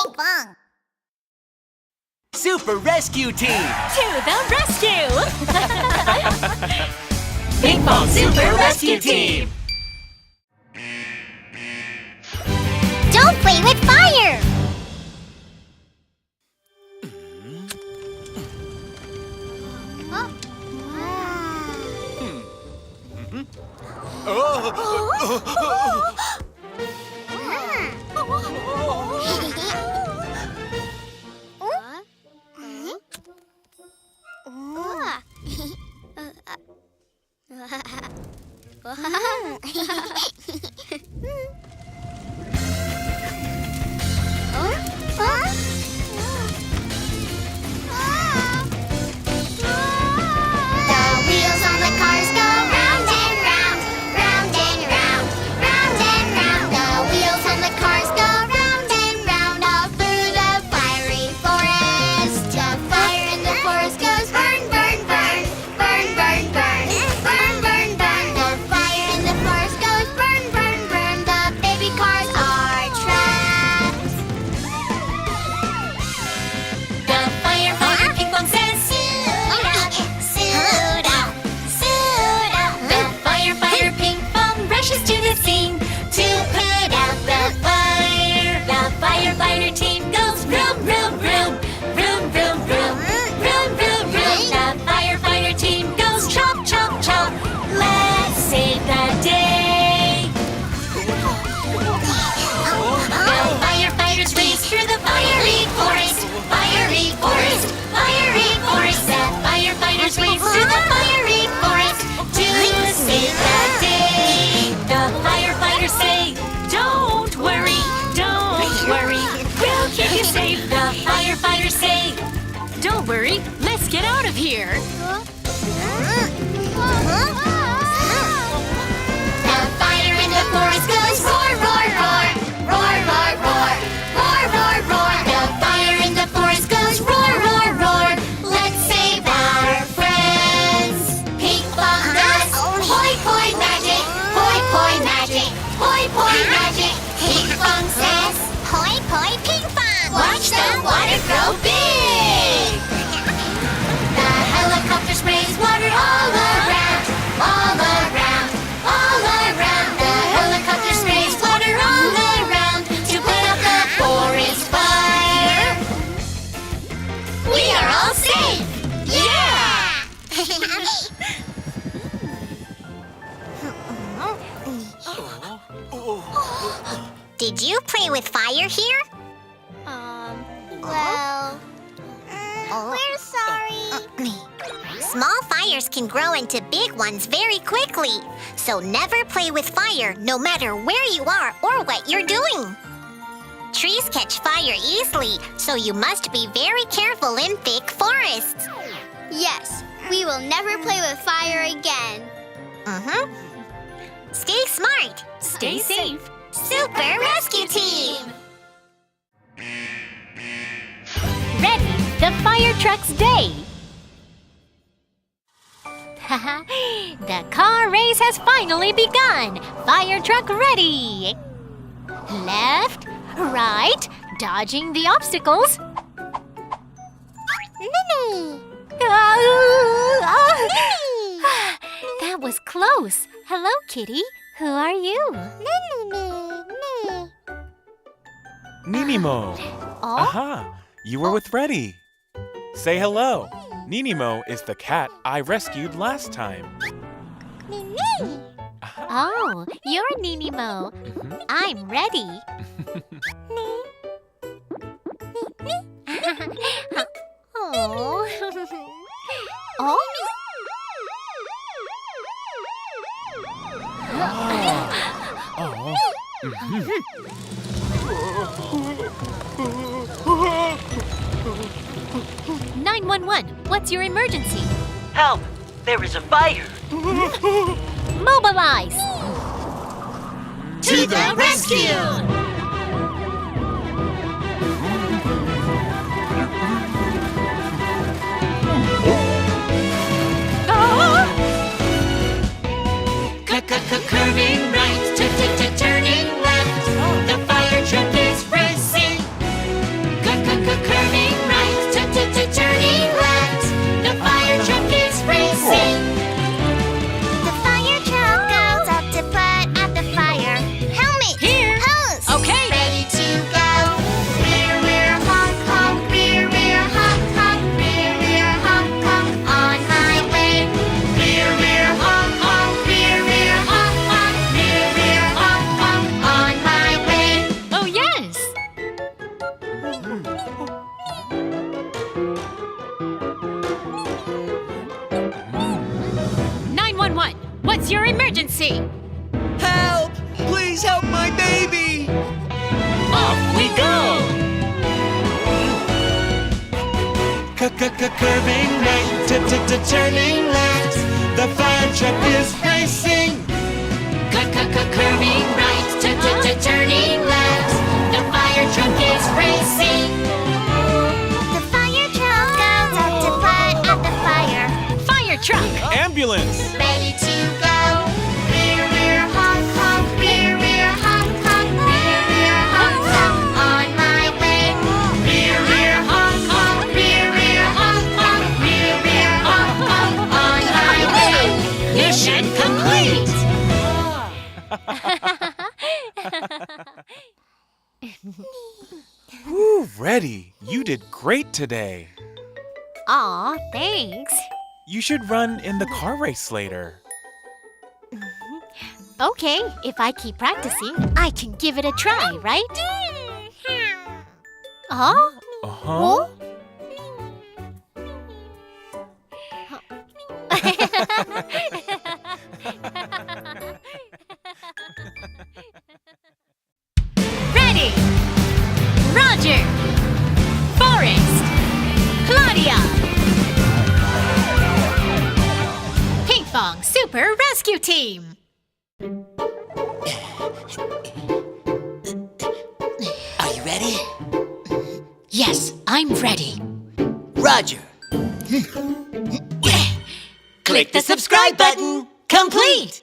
Pinkfong! Super Rescue Team! To the rescue! Pinkfong Super Rescue Team! Don't play with fire! Don't worry, let's get out of here. The fire in the forest goes roar, roar, roar. Roar, roar, roar. Roar, roar, roar. The fire in the forest goes roar, roar, roar. Let's save our friends. Pinkfong does poi, poi magic. Poi, poi magic. Poi, poi magic. Pinkfong says poi, poi, Pinkfong. Watch the water grow big. Helicopter sprays water all around, all around, all around. The helicopter sprays water all around to put out the forest fire. We are all safe! Yeah! Did you play with fire here? Well... we're sorry. Small fires can grow into big ones very quickly. So never play with fire, no matter where you are or what you're doing. Trees catch fire easily, so you must be very careful in thick forests. Yes, we will never play with fire again. Stay smart. Stay safe. Super Rescue Team! Ready, the fire truck's day. The car race has finally begun. Fire truck ready. Left, right, dodging the obstacles. Minnie! That was close. Hello, Kitty. Who are you? Ninimo. Oh, Aha! You were with Reddy. Say hello. Ninimo is the cat I rescued last time. oh, you're Ninimo. I'm ready. Oh. Oh. Oh. 911, what's your emergency? Help! There is a fire! Mobilize! To the rescue! Curving right, turning left. The fire truck is racing. your emergency? Help! Please help my baby! Off we go! Curving right, turning left. The fire truck is racing. Curving right, turning left. The fire truck is racing. The fire truck goes up to put out the fire. Fire truck! Ambulance! Ready to go. Rear, rear, honk, honk. Rear, rear, honk, honk. Rear, rear, honk, honk. On my way. Rear, rear, honk, honk. Rear, rear, honk, honk. Rear, rear, honk, honk. On my way. Mission complete. Woo, Reddy, you did great today. Aw, thanks. You should run in the car race later. Okay, if I keep practicing, I can give it a try, right? Huh? Uh-huh. Ready! Roger! Forrest! Cloudia! Pinkfong Super Rescue Team! Are you ready? Yes, I'm ready. Roger. Click the subscribe button. Complete!